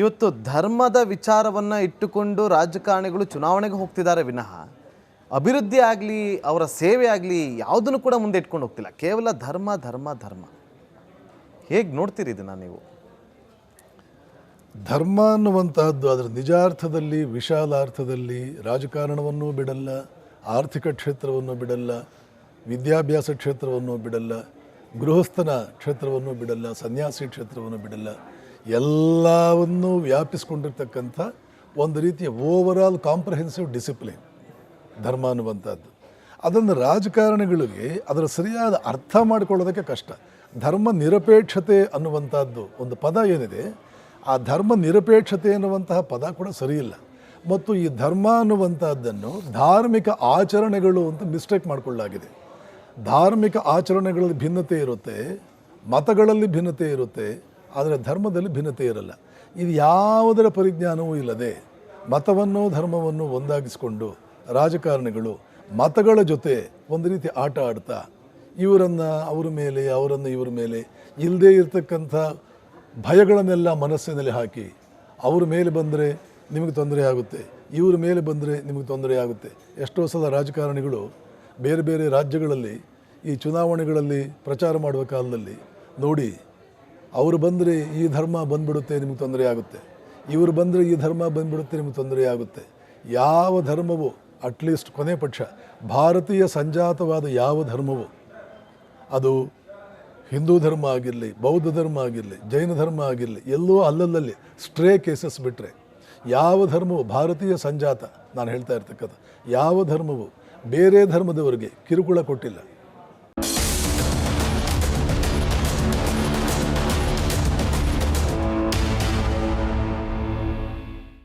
ಇವತ್ತು ಧರ್ಮದ ವಿಚಾರವನ್ನು ಇಟ್ಟುಕೊಂಡು ರಾಜಕಾರಣಿಗಳು ಚುನಾವಣೆಗೆ ಹೋಗ್ತಿದ್ದಾರೆ ವಿನಃ ಅಭಿವೃದ್ಧಿ ಆಗಲಿ ಅವರ ಸೇವೆ ಆಗಲಿ ಯಾವುದನ್ನು ಕೂಡ ಮುಂದೆ ಇಟ್ಕೊಂಡು ಹೋಗ್ತಿಲ್ಲ. ಕೇವಲ ಧರ್ಮ ಧರ್ಮ ಧರ್ಮ. ಹೇಗೆ ನೋಡ್ತೀರಿ ಇದನ್ನು ನೀವು? ಧರ್ಮ ಅನ್ನುವಂತಹದ್ದು ಅದರ ನಿಜಾರ್ಥದಲ್ಲಿ ವಿಶಾಲಾರ್ಥದಲ್ಲಿ ರಾಜಕಾರಣವನ್ನು ಬಿಡಲ್ಲ, ಆರ್ಥಿಕ ಕ್ಷೇತ್ರವನ್ನು ಬಿಡಲ್ಲ, ವಿದ್ಯಾಭ್ಯಾಸ ಕ್ಷೇತ್ರವನ್ನು ಬಿಡಲ್ಲ, ಗೃಹಸ್ಥನ ಕ್ಷೇತ್ರವನ್ನು ಬಿಡಲ್ಲ, ಸನ್ಯಾಸಿ ಕ್ಷೇತ್ರವನ್ನು ಬಿಡಲ್ಲ. ಎಲ್ಲವನ್ನೂ ವ್ಯಾಪಿಸ್ಕೊಂಡಿರ್ತಕ್ಕಂಥ ಒಂದು ರೀತಿಯ ಓವರಾಲ್ ಕಾಂಪ್ರಹೆನ್ಸಿವ್ ಡಿಸಿಪ್ಲಿನ್ ಧರ್ಮ ಅನ್ನುವಂಥದ್ದು. ಅದನ್ನು ರಾಜಕಾರಣಿಗಳಿಗೆ ಅದರ ಸರಿಯಾದ ಅರ್ಥ ಮಾಡಿಕೊಳ್ಳೋದಕ್ಕೆ ಕಷ್ಟ. ಧರ್ಮ ನಿರಪೇಕ್ಷತೆ ಅನ್ನುವಂಥದ್ದು ಒಂದು ಪದ ಏನಿದೆ, ಆ ಧರ್ಮ ನಿರಪೇಕ್ಷತೆ ಅನ್ನುವಂತಹ ಪದ ಕೂಡ ಸರಿಯಿಲ್ಲ. ಮತ್ತು ಈ ಧರ್ಮ ಅನ್ನುವಂಥದ್ದನ್ನು ಧಾರ್ಮಿಕ ಆಚರಣೆಗಳು ಅಂತ ಮಿಸ್ಟೇಕ್ ಮಾಡಿಕೊಳ್ಳಲಾಗಿದೆ. ಧಾರ್ಮಿಕ ಆಚರಣೆಗಳಲ್ಲಿ ಭಿನ್ನತೆ ಇರುತ್ತೆ, ಮತಗಳಲ್ಲಿ ಭಿನ್ನತೆ ಇರುತ್ತೆ, ಆದರೆ ಧರ್ಮದಲ್ಲಿ ಭಿನ್ನತೆ ಇರಲ್ಲ. ಇದು ಯಾವುದರ ಪರಿಜ್ಞಾನವೂ ಇಲ್ಲದೆ ಮತವನ್ನು ಧರ್ಮವನ್ನು ಒಂದಾಗಿಸಿಕೊಂಡು ರಾಜಕಾರಣಿಗಳು ಮತಗಳ ಜೊತೆ ಒಂದು ರೀತಿ ಆಟ ಆಡ್ತಾ ಇವರನ್ನು ಅವರ ಮೇಲೆ ಅವರನ್ನು ಇವರ ಮೇಲೆ ಇಲ್ಲದೇ ಇರತಕ್ಕಂಥ ಭಯಗಳನ್ನೆಲ್ಲ ಮನಸ್ಸಿನಲ್ಲಿ ಹಾಕಿ ಅವ್ರ ಮೇಲೆ ಬಂದರೆ ನಿಮಗೆ ತೊಂದರೆ ಆಗುತ್ತೆ, ಇವ್ರ ಮೇಲೆ ಬಂದರೆ ನಿಮಗೆ ತೊಂದರೆ ಆಗುತ್ತೆ. ಎಷ್ಟೋ ಸಲ ರಾಜಕಾರಣಿಗಳು ಬೇರೆ ಬೇರೆ ರಾಜ್ಯಗಳಲ್ಲಿ ಈ ಚುನಾವಣೆಗಳಲ್ಲಿ ಪ್ರಚಾರ ಮಾಡುವ ಕಾಲದಲ್ಲಿ ನೋಡಿ, ಅವರು ಬಂದರೆ ಈ ಧರ್ಮ ಬಂದ್ಬಿಡುತ್ತೆ ನಿಮಗೆ ತೊಂದರೆ ಆಗುತ್ತೆ, ಇವರು ಬಂದರೆ ಈ ಧರ್ಮ ಬಂದ್ಬಿಡುತ್ತೆ ನಿಮಗೆ ತೊಂದರೆ ಆಗುತ್ತೆ. ಯಾವ ಧರ್ಮವೂ ಅಟ್ಲೀಸ್ಟ್ ಕೊನೆ ಪಕ್ಷ ಭಾರತೀಯ ಸಂಜಾತವಾದ ಯಾವ ಧರ್ಮವೂ, ಅದು ಹಿಂದೂ ಧರ್ಮ ಆಗಿರಲಿ, ಬೌದ್ಧ ಧರ್ಮ ಆಗಿರಲಿ, ಜೈನ ಧರ್ಮ ಆಗಿರಲಿ, ಎಲ್ಲೋ ಅಲ್ಲಲ್ಲಿ ಸ್ಟ್ರೇ ಕೇಸಸ್ ಬಿಟ್ಟರೆ ಯಾವ ಧರ್ಮವು ಭಾರತೀಯ ಸಂಜಾತ ನಾನು ಹೇಳ್ತಾ ಇರ್ತಕ್ಕಂಥ ಯಾವ ಧರ್ಮವು ಬೇರೆ ಧರ್ಮದವರಿಗೆ ಕಿರುಕುಳ ಕೊಟ್ಟಿಲ್ಲ.